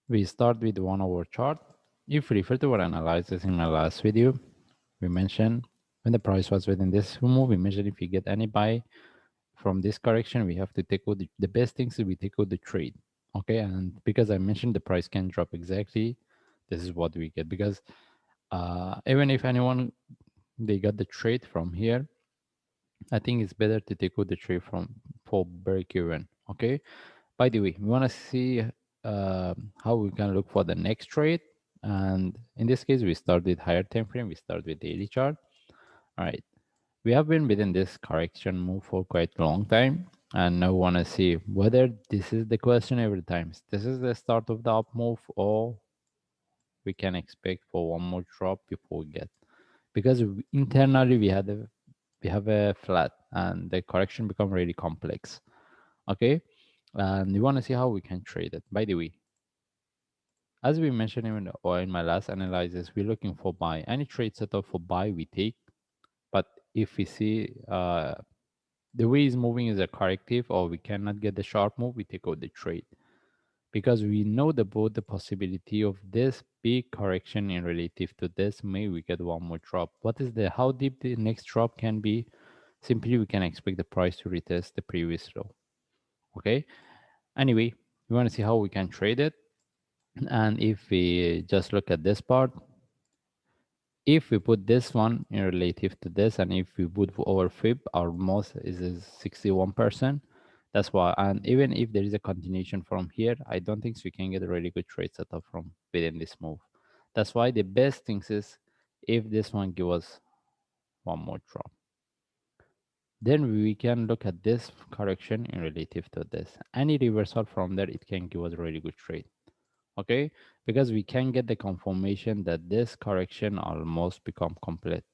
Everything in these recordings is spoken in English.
We start with 1 hour chart. If we refer to our analysis in my last video, we mentioned when the price was within this move, we mentioned if we get any buy from this correction, we have to take out the best things is we take out the trade. Okay, and because I mentioned the price can drop exactly, this is what we get. Because even if anyone they got the trade from here, I think it's better to take out the trade from for break even. Okay. By the way, we want to see how we can look for the next trade, and in this case, we start with higher time frame. We start with daily chart. All right. We have been within this correction move for quite a long time, and now we want to see whether this is the question every time. This is the start of the up move, or we can expect for one more drop before we get, because internally we have a flat and the correction become really complex. Okay, and we want to see how we can trade it. By the way, as we mentioned even or in my last analysis, we're looking for buy. Any trade setup for buy we take, but if we see the way is moving is a corrective or we cannot get the sharp move, we take out the trade, because we know both the possibility of this big correction in relative to this, may we get one more drop. What is the how deep the next drop can be? Simply we can expect the price to retest the previous low. Okay, anyway, we want to see how we can trade it. And if we just look at this part, if we put this one in relative to this, and if we put our fib, our most is 61%. That's why, and even if there is a continuation from here, I don't think we can get a really good trade setup from within this move. That's why the best things is if this one give us one more drop, then we can look at this correction in relative to this. Any reversal from there, it can give us a really good trade. Okay, because we can get the confirmation that this correction almost become complete.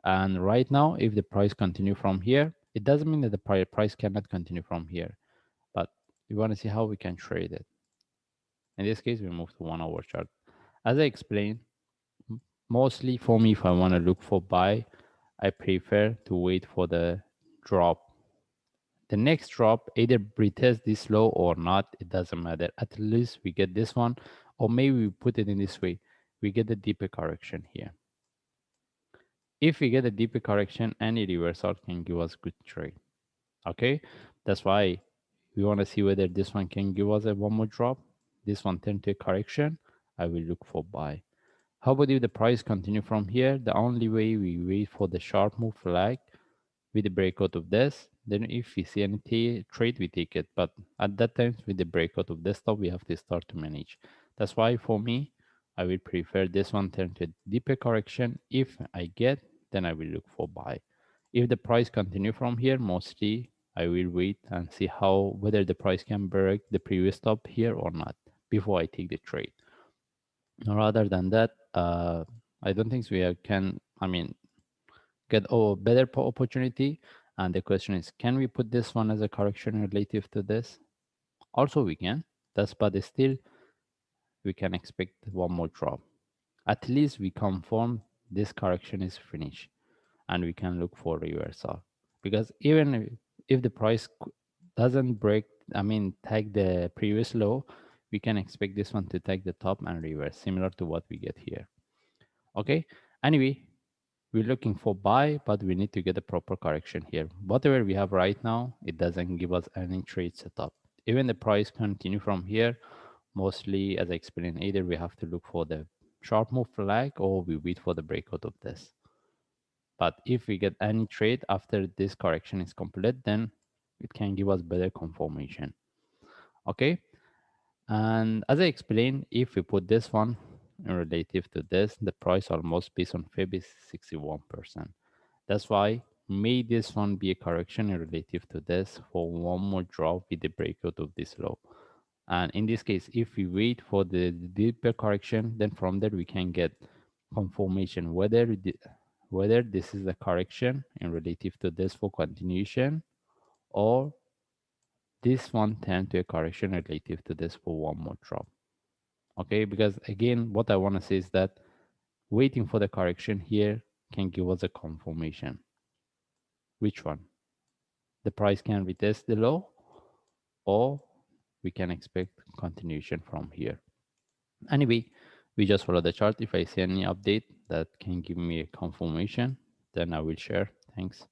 And right now, if the price continue from here, it doesn't mean that the price cannot continue from here, but we want to see how we can trade it. In this case, we move to 1 hour chart. As I explained, mostly for me, if I want to look for buy, I prefer to wait for the drop. The next drop, either retest this low or not, it doesn't matter. At least we get this one, or maybe we put it in this way. We get the deeper correction here. If we get a deeper correction, any reversal can give us good trade. Okay, that's why we want to see whether this one can give us a one more drop. This one turn to a correction, I will look for buy. How about if the price continue from here? The only way we wait for the sharp move flag with the breakout of this. Then if we see any trade, we take it. But at that time, with the breakout of this top, we have to start to manage. That's why for me, I will prefer this one turn to a deeper correction. If I get, then I will look for buy. If the price continue from here, mostly I will wait and see how whether the price can break the previous top here or not before I take the trade. Rather than that, I don't think we can. I mean, get a better opportunity. And the question is, can we put this one as a correction relative to this? Also, we can. That's but still we can expect one more drop. At least we confirm this correction is finished, and we can look for reversal. Because even if the price doesn't break, I mean, take the previous low, we can expect this one to take the top and reverse, similar to what we get here. Okay. Anyway, we're looking for buy, but we need to get a proper correction here. Whatever we have right now, it doesn't give us any trade setup. Even the price continue from here, mostly as I explained, either we have to look for the sharp move flag or we wait for the breakout of this. But if we get any trade after this correction is complete, then it can give us better confirmation. Okay. And as I explained, if we put this one in relative to this, the price almost based on Fib is 61%. That's why may this one be a correction in relative to this for one more drop with the breakout of this low. And in this case, if we wait for the deeper correction, then from there we can get confirmation whether this is the correction in relative to this for continuation, or this one tend to a correction relative to this for one more drop. Okay, because again, what I want to say is that waiting for the correction here can give us a confirmation. Which one? The price can retest the low, or we can expect continuation from here. Anyway, we just follow the chart. If I see any update that can give me a confirmation, then I will share. Thanks.